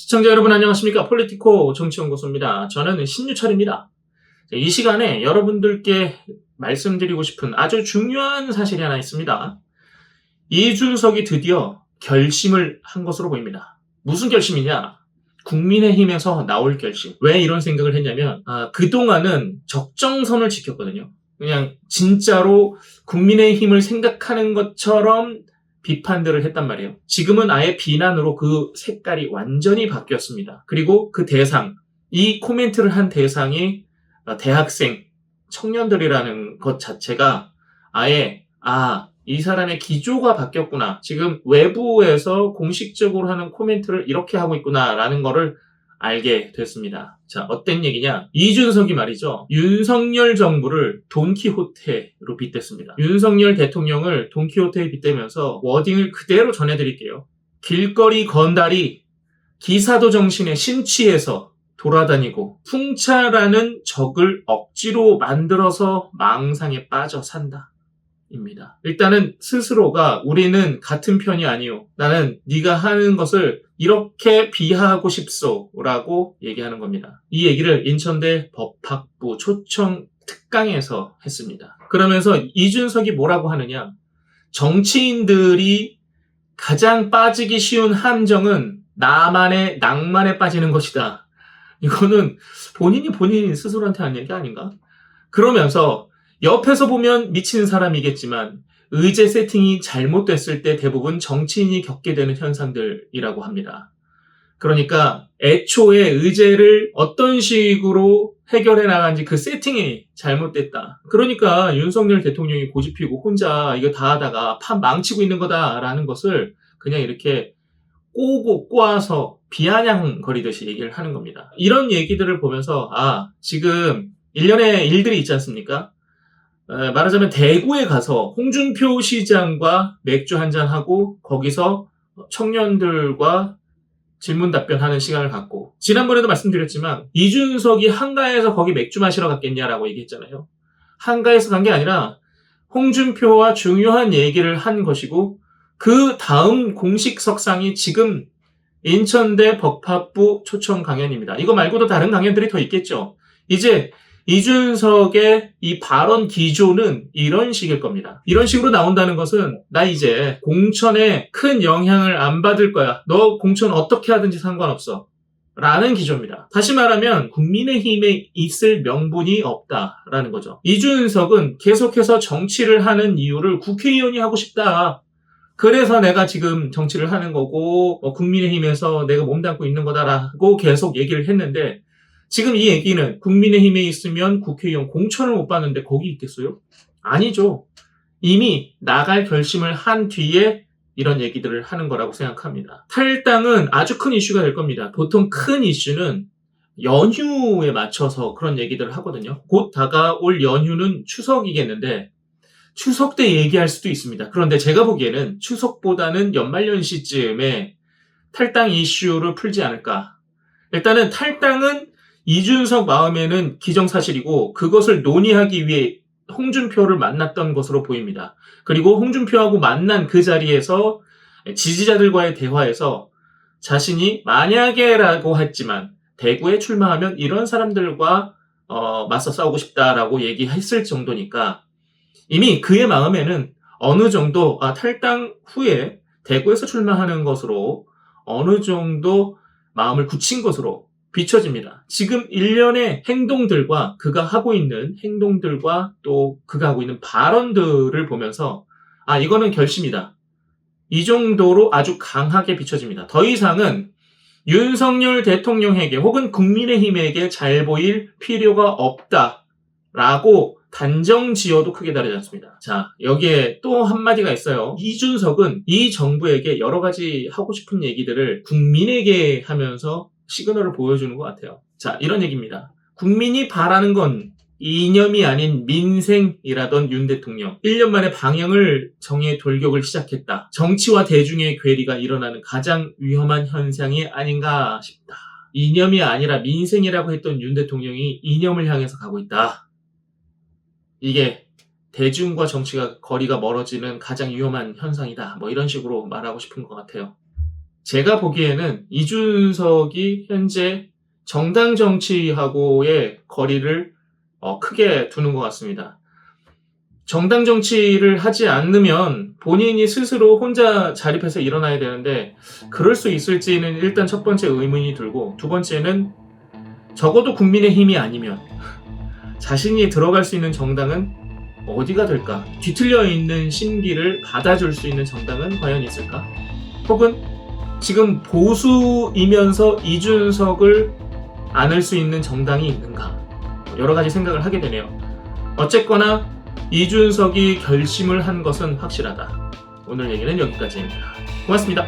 시청자 여러분 안녕하십니까? 폴리티코 정치연구소입니다. 저는 신유철입니다. 이 시간에 여러분들께 말씀드리고 싶은 아주 중요한 사실이 하나 있습니다. 이준석이 드디어 결심을 한 것으로 보입니다. 무슨 결심이냐? 국민의힘에서 나올 결심. 왜 이런 생각을 했냐면 그동안은 적정선을 지켰거든요. 그냥 진짜로 국민의힘을 생각하는 것처럼 비판들을 했단 말이에요. 지금은 아예 비난으로 그 색깔이 완전히 바뀌었습니다. 그리고 그 대상, 이 코멘트를 한 대상이 대학생, 청년들이라는 것 자체가 아예 이 사람의 기조가 바뀌었구나. 지금 외부에서 공식적으로 하는 코멘트를 이렇게 하고 있구나라는 거를 알게 됐습니다. 자, 어떤 얘기냐? 이준석이 말이죠. 윤석열 정부를 돈키호테로 빗댔습니다. 윤석열 대통령을 돈키호테에 빗대면서 워딩을 그대로 전해드릴게요. 길거리 건달이 기사도 정신에 심취해서 돌아다니고 풍차라는 적을 억지로 만들어서 망상에 빠져 산다. 입니다. 일단은 스스로가 우리는 같은 편이 아니오. 나는 네가 하는 것을 이렇게 비하하고 싶소라고 얘기하는 겁니다. 이 얘기를 인천대 법학부 초청 특강에서 했습니다. 그러면서 이준석이 뭐라고 하느냐? 정치인들이 가장 빠지기 쉬운 함정은 나만의 낭만에 빠지는 것이다. 이거는 본인이 스스로한테 한 얘기 아닌가? 그러면서 옆에서 보면 미친 사람이겠지만 의제 세팅이 잘못됐을 때 대부분 정치인이 겪게 되는 현상들이라고 합니다. 그러니까 애초에 의제를 어떤 식으로 해결해 나간지 그 세팅이 잘못됐다. 그러니까 윤석열 대통령이 고집피고 혼자 이거 다 하다가 판 망치고 있는 거다라는 것을 그냥 이렇게 꼬고 꼬아서 비아냥거리듯이 얘기를 하는 겁니다. 이런 얘기들을 보면서 지금 일련의 일들이 있지 않습니까? 말하자면 대구에 가서 홍준표 시장과 맥주 한잔하고 거기서 청년들과 질문 답변하는 시간을 갖고, 지난번에도 말씀드렸지만 이준석이 한가해서 거기 맥주 마시러 갔겠냐라고 얘기했잖아요. 한가해서 간 게 아니라 홍준표와 중요한 얘기를 한 것이고, 그 다음 공식 석상이 지금 인천대 법학부 초청 강연입니다. 이거 말고도 다른 강연들이 더 있겠죠. 이제 이준석의 이 발언 기조는 이런 식일 겁니다. 이런 식으로 나온다는 것은 나 이제 공천에 큰 영향을 안 받을 거야. 너 공천 어떻게 하든지 상관없어. 라는 기조입니다. 다시 말하면 국민의힘에 있을 명분이 없다라는 거죠. 이준석은 계속해서 정치를 하는 이유를 국회의원이 하고 싶다. 그래서 내가 지금 정치를 하는 거고 국민의힘에서 내가 몸담고 있는 거다라고 계속 얘기를 했는데, 지금 이 얘기는 국민의힘에 있으면 국회의원 공천을 못 받는데 거기 있겠어요? 아니죠. 이미 나갈 결심을 한 뒤에 이런 얘기들을 하는 거라고 생각합니다. 탈당은 아주 큰 이슈가 될 겁니다. 보통 큰 이슈는 연휴에 맞춰서 그런 얘기들을 하거든요. 곧 다가올 연휴는 추석이겠는데 추석 때 얘기할 수도 있습니다. 그런데 제가 보기에는 추석보다는 연말연시쯤에 탈당 이슈를 풀지 않을까. 일단은 탈당은 이준석 마음에는 기정사실이고 그것을 논의하기 위해 홍준표를 만났던 것으로 보입니다. 그리고 홍준표하고 만난 그 자리에서 지지자들과의 대화에서 자신이 만약에라고 했지만 대구에 출마하면 이런 사람들과 맞서 싸우고 싶다라고 얘기했을 정도니까 이미 그의 마음에는 어느 정도 탈당 후에 대구에서 출마하는 것으로 어느 정도 마음을 굳힌 것으로 비춰집니다. 지금 일련의 행동들과 그가 하고 있는 행동들과 또 그가 하고 있는 발언들을 보면서 이거는 결심이다. 이 정도로 아주 강하게 비춰집니다. 더 이상은 윤석열 대통령에게 혹은 국민의힘에게 잘 보일 필요가 없다라고 단정 지어도 크게 다르지 않습니다. 자, 여기에 또 한마디가 있어요. 이준석은 이 정부에게 여러 가지 하고 싶은 얘기들을 국민에게 하면서 시그널을 보여주는 것 같아요. 자, 이런 얘기입니다. 국민이 바라는 건 이념이 아닌 민생이라던 윤 대통령. 1년 만에 방향을 정해 돌격을 시작했다. 정치와 대중의 괴리가 일어나는 가장 위험한 현상이 아닌가 싶다. 이념이 아니라 민생이라고 했던 윤 대통령이 이념을 향해서 가고 있다. 이게 대중과 정치가 거리가 멀어지는 가장 위험한 현상이다. 이런 식으로 말하고 싶은 것 같아요. 제가 보기에는 이준석이 현재 정당 정치하고의 거리를 크게 두는 것 같습니다. 정당 정치를 하지 않으면 본인이 스스로 혼자 자립해서 일어나야 되는데 그럴 수 있을지는 일단 첫 번째 의문이 들고, 두 번째는 적어도 국민의힘이 아니면 자신이 들어갈 수 있는 정당은 어디가 될까? 뒤틀려 있는 심기를 받아줄 수 있는 정당은 과연 있을까? 혹은 지금 보수이면서 이준석을 안을 수 있는 정당이 있는가? 여러 가지 생각을 하게 되네요. 어쨌거나 이준석이 결심을 한 것은 확실하다. 오늘 얘기는 여기까지입니다. 고맙습니다.